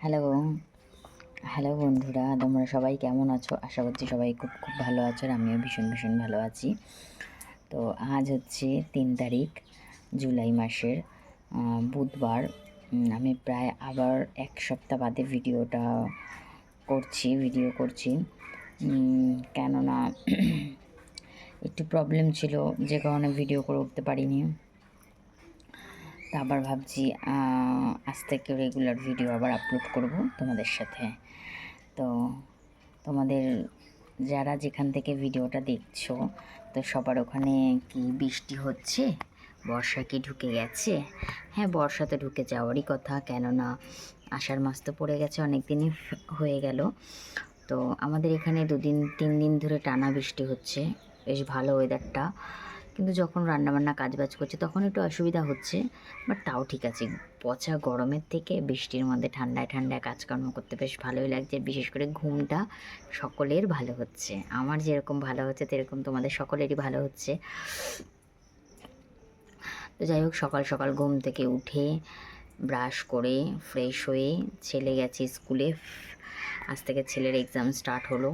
Hello hello বন্ধুরা, তোমরা সবাই কেমন আছো? আশা করছি সবাই খুব খুব ভালো আছো, আর আমিও ভীষণ ভীষণ ভালো আছি। তো আজ হচ্ছে 3 তারিখ জুলাই মাসের বুধবার। আমি প্রায় আবার এক সপ্তাহ বাদে ভিডিও করছি কেননা একটু প্রবলেম ছিল, যে কারণে ভিডিও করে উঠতে পারিনি। তা আবার ভাবছি আজ থেকে রেগুলার ভিডিও আবার আপলোড করব তোমাদের সাথে। তো তোমাদের যারা যেখান থেকে ভিডিওটা দেখছো, তো সবার ওখানে কি বৃষ্টি হচ্ছে? বর্ষা কি ঢুকে গেছে? হ্যাঁ, বর্ষা তো ঢুকে যাওয়ারই কথা, কেননা আষাঢ় মাস তো পড়ে গেছে, অনেক দিনই হয়ে গেল। তো আমাদের এখানে 2-3 দিন ধরে টানা বৃষ্টি হচ্ছে, বেশ ভালো ওয়েদারটা। কিন্তু যখন রান্নাবান্না কাজবাজ করছে তখন একটু অসুবিধা হচ্ছে, বাট তাও ঠিক আছে। পচা গরমের থেকে বৃষ্টির মধ্যে ঠান্ডায় ঠান্ডায় কাজকর্ম করতে বেশ ভালোই লাগছে। বিশেষ করে ঘুমটা সকলের ভালো হচ্ছে, আমার যেরকম ভালো হচ্ছে সেরকম তোমাদের সকলেরই ভালো হচ্ছে। তো যাই হোক, সকাল সকাল ঘুম থেকে উঠে ব্রাশ করে ফ্রেশ হয়ে ছেলে গেছে স্কুলে। আজ থেকে ছেলের এক্সাম স্টার্ট হলো।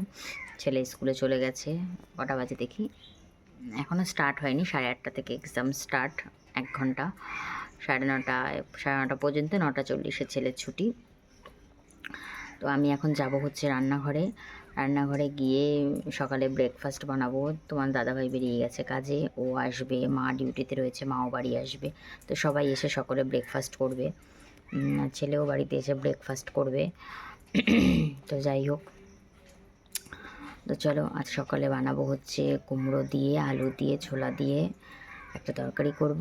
ছেলে স্কুলে চলে গেছে। কটা বাজে দেখি, এখনও স্টার্ট হয়নি। 8:30 থেকে এক্সাম স্টার্ট, 1 ঘন্টা। 9:30 পর্যন্ত, 9:40 ছেলের ছুটি। তো আমি এখন যাব হচ্ছে রান্নাঘরে গিয়ে সকালে ব্রেকফাস্ট বানাবো। তোমার দাদাভাই বেরিয়ে গেছে কাজে, ও আসবে, মা ডিউটিতে রয়েছে, মাও বাড়ি আসবে। তো সবাই এসে সকলে ব্রেকফাস্ট করবে, ছেলেও বাড়িতে এসে ব্রেকফাস্ট করবে। তো যাই হোক, তো চলো আজ সকালে বানাবো হচ্ছে কুমড়ো দিয়ে, আলু দিয়ে, ছোলা দিয়ে একটা তরকারি করব,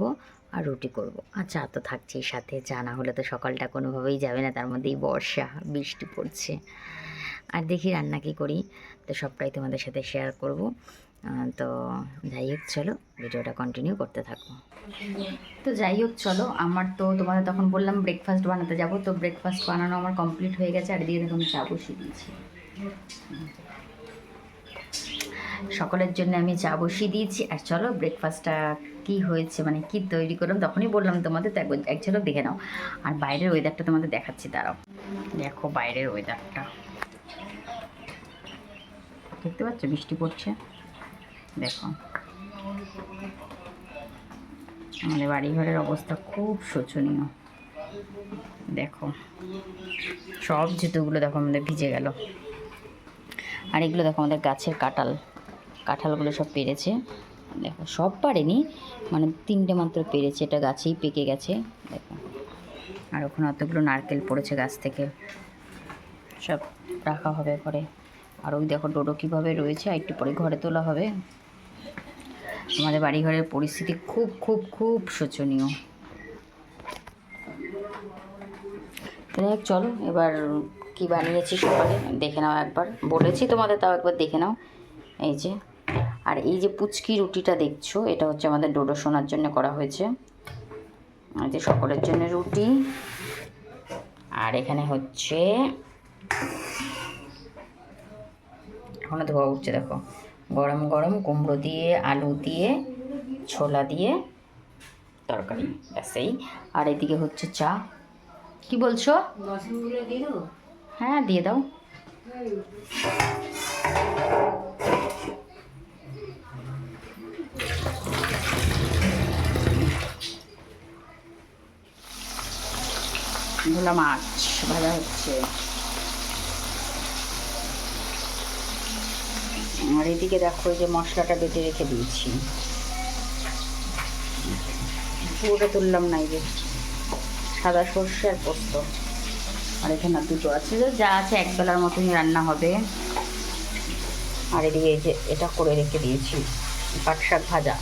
আর রুটি করব, আর চা তো থাকছেই সাথে। চা না হলে তো সকালটা কোনোভাবেই যাবে না, তার মধ্যেই বর্ষা, বৃষ্টি পড়ছে। আর দেখি রান্না কী করি, তো সবটাই তোমাদের সাথে শেয়ার করব। তো যাই হোক, চলো ভিডিওটা কন্টিনিউ করতে থাকো। তো যাই হোক, চলো, আমার তো তোমাদের তখন বললাম ব্রেকফাস্ট বানাতে যাব। তো ব্রেকফাস্ট বানানো আমার কমপ্লিট হয়ে গেছে, আর দিয়ে দেখো আমি চা বসিয়ে দিয়েছি। সকলের জন্য আমি চা বসিয়ে দিয়েছি। আর চলো ব্রেকফাস্টটা কি হয়েছে, মানে কি তৈরি করলাম তখনই বললাম তোমাদের, তো এক ঝলক দেখে নাও। আর বাইরের ওয়েদারটা তোমাদের দেখাচ্ছি, দাঁড়াও। দেখো বাইরের ওয়েদারটা, দেখতে পাচ্ছ বৃষ্টি পড়ছে, দেখো। আমাদের বাড়িঘরের অবস্থা খুব শোচনীয়, দেখো সব জুতোগুলো দেখো আমাদের ভিজে গেল। আর এগুলো দেখো আমাদের গাছের কাঁঠালগুলো সব পেরেছে, দেখো সব পারেনি, মানে 3টে মাত্র পেরেছে, এটা গাছেই পেকে গেছে দেখো। আর ওখানে অতগুলো নারকেল পড়েছে গাছ থেকে, সব রাখা হবে পরে। আর ওই দেখো ডোডো কীভাবে রয়েছে, আর একটু পরে ঘরে তোলা হবে। আমাদের বাড়িঘরের পরিস্থিতি খুব খুব খুব শোচনীয়। চলো এবার কি বানিয়েছি সকালে দেখে নাও একবার, বলেছি তোমাদের, তাও একবার দেখে নাও। এই যে, আর এই যে পুচকি রুটিটা দেখছো, এটা হচ্ছে আমাদের ডোডো সোনার জন্য করা হয়েছে। এই যে সকলের জন্য রুটি, আর এখানে হচ্ছে এখনো ধোয়া উঠছে দেখো, গরম গরম কুমড়ো দিয়ে, আলু দিয়ে, ছোলা দিয়ে তরকারি, ব্যাস এই। আর এদিকে হচ্ছে চা। কি বলছো? হ্যাঁ দিয়ে দাও। ভোলা মাছ ভাজা হচ্ছে, আর এদিকে দেখো এই যে মশলাটা বেটে রেখে দিয়েছি, পুরোটা তুললাম না। এই যে সাদা সর্ষে আর পোস্ত, আর এখানে দুটো আছে, যা আছে একবেলার মতনই রান্না হবে। আর এদিকে এই যে এটা করে রেখে দিয়েছি, পাট শাক ভাজা।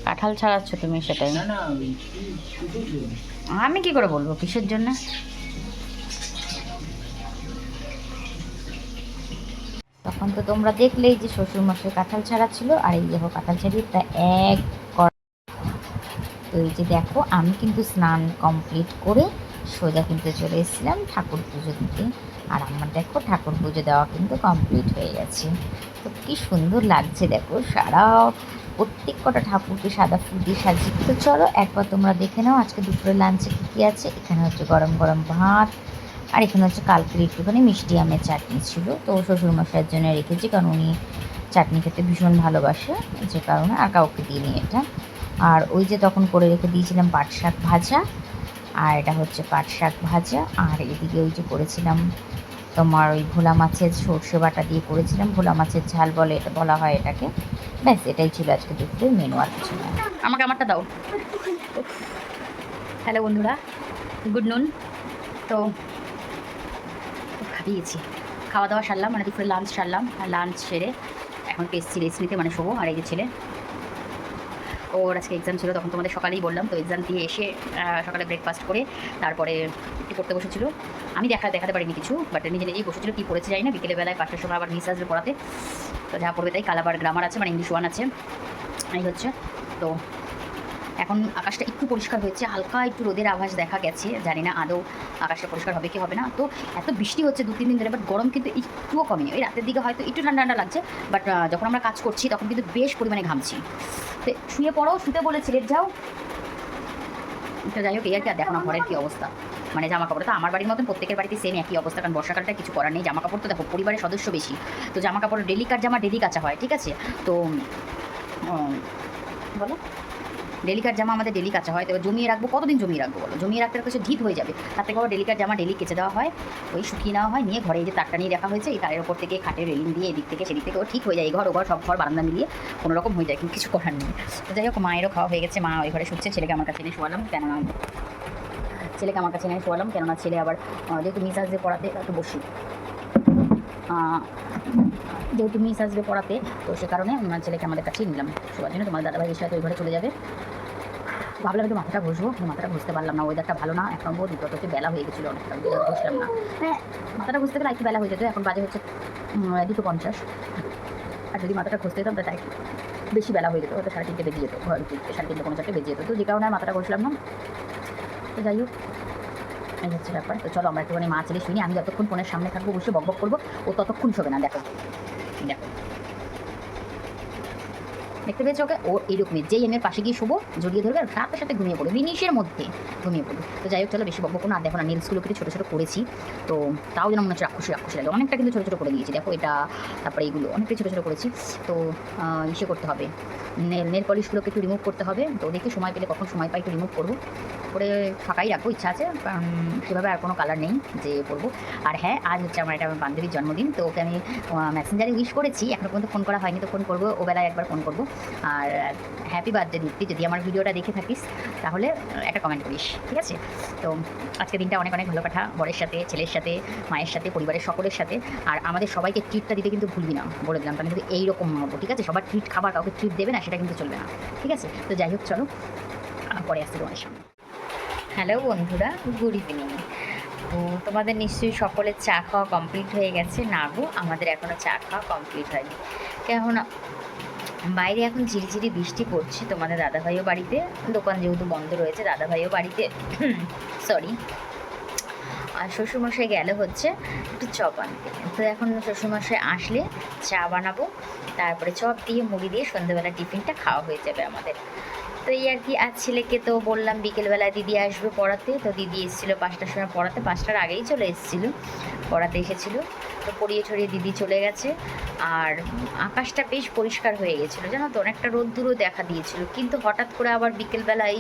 কাঁঠাল ছাড়াচ্ছ তুমি, সেটাই আমি কি করে বলবো কিসের জন্য। তখন তো তোমরা দেখলেই যে শ্বশুরমশাই কাঁঠাল ছাড়াচ্ছিল, আর এই দেখো কাঁঠাল ছাড়িয়ে তা এক। তো এই যে দেখো, আমি কিন্তু স্নান কমপ্লিট করে সোজা কিন্তু চলে এসেছিলাম ঠাকুর পুজো দিতে। আর আমার দেখো ঠাকুর পুজো দেওয়া কিন্তু কমপ্লিট হয়ে গেছে। তো কী সুন্দর লাগছে দেখো, সারা প্রত্যেক কটা ঠাকুরকে সাদা ফুল দিয়ে সাজিয়ে। তো চলো একবার তোমরা দেখে নাও আজকে দুপুরে লাঞ্চে কী কী আছে। এখানে হচ্ছে গরম গরম ভাত, আর এখানে হচ্ছে কালকের একটুখানি মিষ্টি আমের চাটনি ছিল, তো শ্বশুরমশাইয়ের জন্য রেখেছি, কারণ উনি চাটনি খেতে ভীষণ ভালোবাসে, যে কারণে আর কাউকে দিইনি এটা। আর ওই যে তখন করে রেখে দিয়েছিলাম পাট শাক ভাজা, আর এটা হচ্ছে পাট শাক ভাজা। আর এদিকে ওই যে করেছিলাম তোমার ওই ভোলা মাছের সর্ষে বাটা দিয়ে করেছিলাম, ভোলা মাছের ঝাল বলে এটা, বলা হয় এটাকে। ব্যাস এটাই ছিল আজকে দুপুরের মেনু, আর কিছু না। আমাকে আমারটা দাও। হ্যালো বন্ধুরা, গুড নুন। তো খাইয়েছি, খাওয়া দাওয়া সারলাম, মানে দুপুরে লাঞ্চ সারলাম, আর লাঞ্চ সেরে এখন এসেছি রেস্ট নিতে, মানে শোবো। আর এই যে ছেলে, ওর আজকে এক্সাম ছিল, তখন তোমাদের সকালেই বললাম। তো এক্সাম দিয়ে এসে সকালে ব্রেকফাস্ট করে তারপরে একটু পড়তে বসেছিল। আমি দেখাতে পারিনি কিছু, বাট নিজে নিজেই বসেছিল। কী পড়েছে যাই না, বিকেলে বেলায় 5টার সময় আবার মিস আসবে পড়াতে। তো যা পড়বে তাই, কাল আবার গ্রামার আছে, মানে ইংলিশ 1 আছে, এই হচ্ছে। তো এখন আকাশটা একটু পরিষ্কার হয়েছে, হালকা একটু রোদের আভাস দেখা গেছে, জানি না আদৌ আকাশটা পরিষ্কার হবে কি হবে না। তো এত বৃষ্টি হচ্ছে 2-3 দিন ধরে, বাট গরম কিন্তু একটুও কমেনি। ওই রাতের দিকে হয়তো একটু ঠান্ডা ঠান্ডা লাগছে, বাট যখন আমরা কাজ করছি তখন কিন্তু বেশ পরিমাণে ঘামছি। তো শুয়ে পড়ো, শুতে বলে ছিলেট যাও। তো যাই হোক, এই আর কি। আর দেখো না ঘরের কী অবস্থা, মানে জামা কাপড় তো আমার বাড়ির মতন প্রত্যেকের বাড়িতে সেম একই অবস্থা, কারণ বর্ষাকালটা কিছু করার নেই। জামা কাপড় তো দেখো পরিবারের সদস্য বেশি, তো জামা কাপড় ডেলি ডেলি কাচা হয়, ঠিক আছে। তো বলো, ডেলিকার জামা আমাদের ডেলি কাচা হয়। তো জমিয়ে রাখবো, কতদিন জমিয়ে রাখবো বলো? জমিয়ে রাখতে রাখতে সে ঢিট হয়ে যাবে। তার থেকে ডেলিকার জামা ডেলি কেচে দেওয়া হয়, ওই শুকিয়ে নেওয়া হয়, নিয়ে ঘরে এই যে তারটা নিয়ে রাখা হয়েছে, এই তারের ওপর থেকে খাটের রেলিং দিয়ে এদিক থেকে সেদিক থেকে ও ঠিক হয়ে যায়। এই ঘর ও ঘর সব ঘর বারান্দা মিলিয়ে কোনো রকম হয়ে যায়, কিন্তু কিছু করার নেই। তো যাই হোক, মায়েরও খাওয়া হয়ে গেছে, মা ওই ঘরে শুচ্ছে, ছেলেকে আমার কাছে এনে শোয়ালাম, কেননা ছেলে আবার যেহেতু মিস আসবে পড়াতে, একটু বসি, যেহেতু মিস আসবে পড়াতে, তো সে কারণে ছেলেকে আমাদের কাছেই নিলাম শোয়ার জন্য। তোমার দাদাভাই এসে হয়তো ওই ঘরে চলে যাবে। ভাবলাম একটু মাথাটা ঘষবো, মাথাটা ঘষতে পারলাম না, ওয়েদারটা ভালো না। 1 নম্বর, দ্বিতীয়ত হচ্ছে বেলা হয়ে গেছিলো অনেকটা, ঘষলাম না। হ্যাঁ, মাথাটা ঘষতে গেলে একটু বেলা হয়ে যেত। এখন বাজে হচ্ছে 2:50, আর যদি মাথাটা ঘষতে যেতাম তাই বেশি বেলা হয়ে যেত, হয়তো 3:30 বেজে যেত, 3:30 কোনো 4 বেজে যেত। তো যে কারণে আর মাথাটা ঘষলাম না। তো যাই হোক, এই হচ্ছে ব্যাপার। তো চলো আমরা একটুখানি মা ছেলে শুনি। আমি যতক্ষণ ফোনের সামনে থাকবো বসে বকবক করবো, ও ততক্ষণ শোবে না। দেখো দেখো, দেখতে পেয়েছো ওকে? ও এইরকমই, যেই এমের পাশে গিয়ে শোবো, জড়িয়ে ধরবে আর সাথে সাথে ঘুমিয়ে পড়বে, মিনিশের মধ্যে ঘুমিয়ে পড়বে। তো যাই হোক, চলো বেশি বকবক না। আর দেখো না, নেলসগুলো কিন্তু ছোটো ছোটো করেছি, তো তাও যেন মনে হচ্ছে রাক্ষসী লাগে। অনেকটা কিন্তু ছোটো ছোটো করে দিয়েছি, দেখো এটা, তারপরে এইগুলো অনেকটাই ছোটো ছোটো করেছি। তো ইসে করতে হবে, নেল পলিশগুলোকে একটু রিমুভ করতে হবে। তো দেখি সময় পেলে, কখন সময় পাই একটু রিমুভ করবো, করে ফাঁকাই রাখবো, ইচ্ছা আছে, সেভাবে আর কোনো কালার নেই যে করবো। আর হ্যাঁ, আজ হচ্ছে আমার এটা আমার বান্ধবীর জন্মদিন, তো ওকে আমি মেসেঞ্জারে উইশ করেছি, এখনও পর্যন্ত ফোন করা হয়নি, তো ফোন করবো, ও বেলায় একবার ফোন করবো। আর হ্যাপি বার্থডে দীপ্তি, যদি আমার ভিডিওটা দেখে থাকিস তাহলে একটা কমেন্ট করিস, ঠিক আছে। তো আজকে দিনটা অনেক অনেক ভালো কাটা, বরের সাথে, ছেলের সাথে, মায়ের সাথে, পরিবারের সকলের সাথে। আর আমাদের সবাইকে ট্রিটটা দিতে কিন্তু ভুলবি না, বলে দিলাম। আমি কিন্তু এইরকম হবো, ঠিক আছে। সবার ট্রিট খাবার, কাউকে ট্রিট দেবে না, সেটা কিন্তু চলবে না, ঠিক আছে। তো যাই হোক, চলো পরে আসছি তোমার সামনে। হ্যালো বন্ধুরা, গুড ইভিনিং। তো তোমাদের নিশ্চয়ই সকলের চা খাওয়া কমপ্লিট হয়ে গেছে। না গো, আমাদের এখনও চা খাওয়া কমপ্লিট হয়নি, কেননা বাইরে এখন ঝিরিঝিরি বৃষ্টি পড়ছে। তোমাদের দাদাভাইও বাড়িতে, দোকান যেহেতু বন্ধ রয়েছে, দাদাভাইও বাড়িতে, সরি। আর শ্বশুরমশাই গেলে হচ্ছে একটু চপ আনতে। তো এখন শ্বশুরমশাই আসলে চা বানাবো, তারপরে চপ দিয়ে মুড়ি দিয়ে সন্ধ্যেবেলা টিফিনটা খাওয়া হয়ে যাবে আমাদের। তো এই আর কি। আর ছেলেকে তো বললাম বিকেলবেলায় দিদি আসবে পড়াতে, তো দিদি এসেছিলো 5টার সময় পড়াতে, 5টার আগেই চলে এসেছিলো, পড়াতে এসেছিলো। তো পড়িয়ে ছড়িয়ে দিদি চলে গেছে। আর আকাশটা বেশ পরিষ্কার হয়ে গেছিলো, জানো তো, অনেকটা রোদ্দুরও দেখা দিয়েছিল। কিন্তু হঠাৎ করে আবার বিকেলবেলায়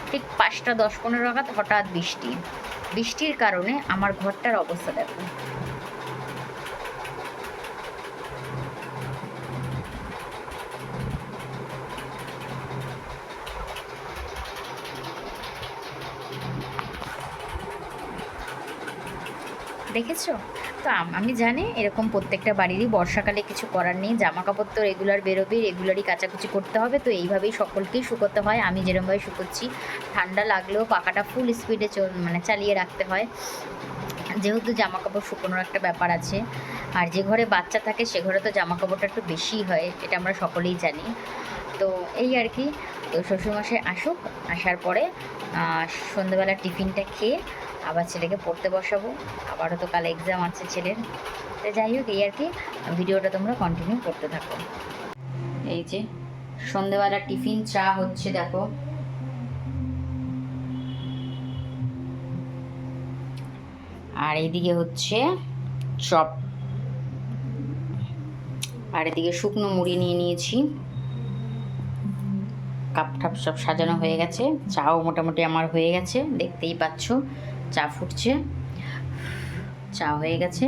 ঠিক 5টা 10-15 নাগাদ হঠাৎ বৃষ্টির কারণে আমার ঘরটার অবস্থা দেখো। দেখেছো তো? আমি জানি এরকম প্রত্যেকটা বাড়িরই বর্ষাকালে কিছু করার নেই, জামা কাপড় তো রেগুলার বেরোবে, রেগুলারই কাচাকুচি করতে হবে। তো এইভাবেই সকলকেই শুকোতে হয়। আমি যেরকমভাবে শুকোচ্ছি, ঠান্ডা লাগলেও পাখাটা ফুল স্পিডে মানে চালিয়ে রাখতে হয়, যেহেতু জামা কাপড় শুকোনোর একটা ব্যাপার আছে। আর যে ঘরে বাচ্চা থাকে সে ঘরে তো জামা কাপড়টা একটু বেশিই হয়, এটা আমরা সকলেই জানি। তো এই আর কি। তো শ্বশুরমশাই আসুক, আসার পরে সন্ধ্যেবেলা টিফিনটা খেয়ে আবার ছেলেকে পড়তে বসাবো, আবারও তো কাল এক্সাম আছে ছেলের। তো যাই হোক, এই আর কি, ভিডিওটা তোমরা কন্টিনিউ করতে থাকো। এই যে সন্ধেবেলা টিফিন চা হচ্ছে দেখো, আর এইদিকে হচ্ছে চপ, আর এদিকে শুকনো মুড়ি নিয়ে নিয়েছি। কাপ ঠাপ সব সাজানো হয়ে গেছে, চাও মোটামুটি আমার হয়ে গেছে, দেখতেই পাচ্ছ চা ফুটছে, চা হয়ে গেছে।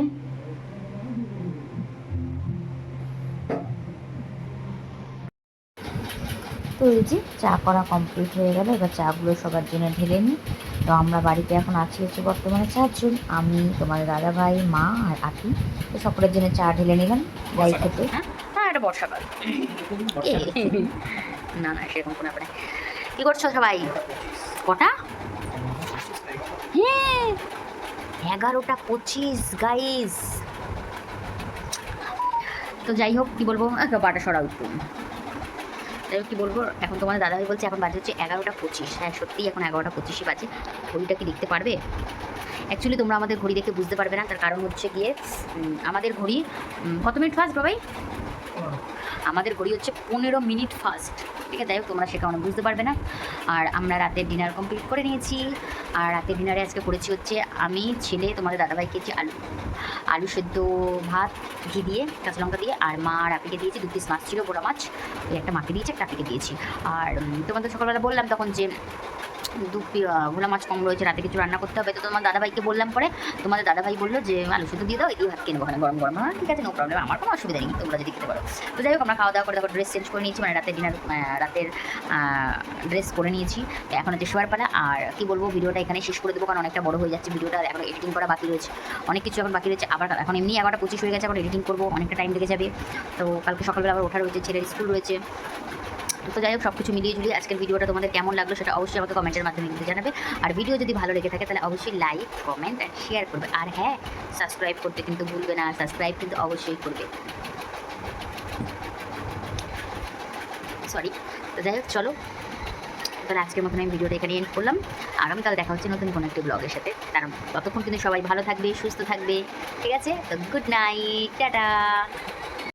তো এই যে চা করা কমপ্লিট হয়ে গেল, এবার চাগুলো সবার জন্য ঢেলে নিই। তো আমরা বাড়িতে এখন আছি হচ্ছে বর্তমানে 4 জন, আমি, তোমার দাদা ভাই, মা আর আঁটি। তো সকলের জন্য চা ঢেলে নিলাম যাই খেতে। হ্যাঁ, এটা বর্ষাকাল। না না, সেরকম কোনো ব্যাপার নেই। কী করছো সবাই? কটা? হ্যাঁ, 11:25 গাইস। তো যাই হোক, কী বলবো, বাটা সরা একটু। যাই হোক, কী বলবো, এখন তোমাদের দাদাভাই বলছে এখন বাজে হচ্ছে 11:25। হ্যাঁ, সত্যিই এখন 11:25 বাজে। ঘড়িটা কি দেখতে পারবে? অ্যাকচুয়ালি তোমরা আমাদের ঘড়ি দেখে বুঝতে পারবে না, তার কারণ হচ্ছে গিয়ে আমাদের ঘড়ি কত মিনিট ফাস্ট বাবাই? আমাদের ঘড়ি হচ্ছে 15 মিনিট ফাস্ট, ঠিক আছে? যাই হোক, তোমরা সে কারণে বুঝতে পারবে না। আর আমরা রাতের ডিনার কমপ্লিট করে নিয়েছি, আর রাতের ডিনারে আজকে করেছি হচ্ছে আমি, ছেলে, তোমাদের দাদাভাই খেয়েছি আলু সেদ্ধ ভাত, ঘি দিয়ে, কাঁচা লঙ্কা দিয়ে, আর মা আর আপিকে দিয়েছি 2 পিস মাছ ছিল, বড়া মাছ, ওই একটা মাকে দিয়েছি, একটা আপিকে দিয়েছি। আর তোমাদের সকালবেলা বললাম তখন যে ভোলা মাছ কম রয়েছে, রাতে কিছু রান্না করতে হবে। তো তোমার দাদাভাইকে বললাম, পরে তোমাদের দাদাভাই বললো যে আলু শুধু দিয়ে দাও, এই ভাত কিনবো ওখানে গরম গরম। হ্যাঁ ঠিক আছে, নো প্রবলেম, আমার কোনো অসুবিধা নেই, তোমরা যদি খেতে পারো। তো যাই হোক, আমরা খাওয়া দাওয়া করে তারপর ড্রেস চেঞ্জ করে নিয়েছি, মানে রাতের ডিনার, রাতের ড্রেস করে নিয়েছি। এখন হচ্ছে শোয়ার পালা। আর কি বলবো, ভিডিওটা এখানে শেষ করে দেবো, কারণ অনেকটা বড় হয়ে যাচ্ছে ভিডিওটা, এখন এডিটিং করা বাকি রয়েছে, অনেক কিছু এখন বাকি রয়েছে। আবার এখন এমনি 11:25 হয়ে গেছে, এখন এডিটিং করবো, অনেকটা টাইম লেগে যাবে। তো কালকে সকালবেলা আবার ওঠা রয়েছে, ছেলের স্কুল রয়েছে। তো যাই হোক, সব কিছু মিলিয়ে ঝুলিয়ে আজকের ভিডিওটা তোমাদের কেমন লাগলো সেটা অবশ্যই আমাকে কমেন্টের মাধ্যমে কিন্তু জানাবে। আর ভিডিও যদি ভালো লেগে থাকে তাহলে অবশ্যই লাইক, কমেন্ট অ্যান্ড শেয়ার করবে। আর হ্যাঁ, সাবস্ক্রাইব করতে কিন্তু ভুলবে না, সাবস্ক্রাইব কিন্তু অবশ্যই করবে। সরি। তো যাই হোক, চলো তাহলে আজকের মতন আমি ভিডিওটা এখানে এন্ড করলাম। আগামীকাল দেখা হচ্ছে নতুন কোনো একটি ব্লগের সাথে। কারণ ততক্ষণ কিন্তু সবাই ভালো থাকবে, সুস্থ থাকবে, ঠিক আছে? তো গুড নাইট, টাটা।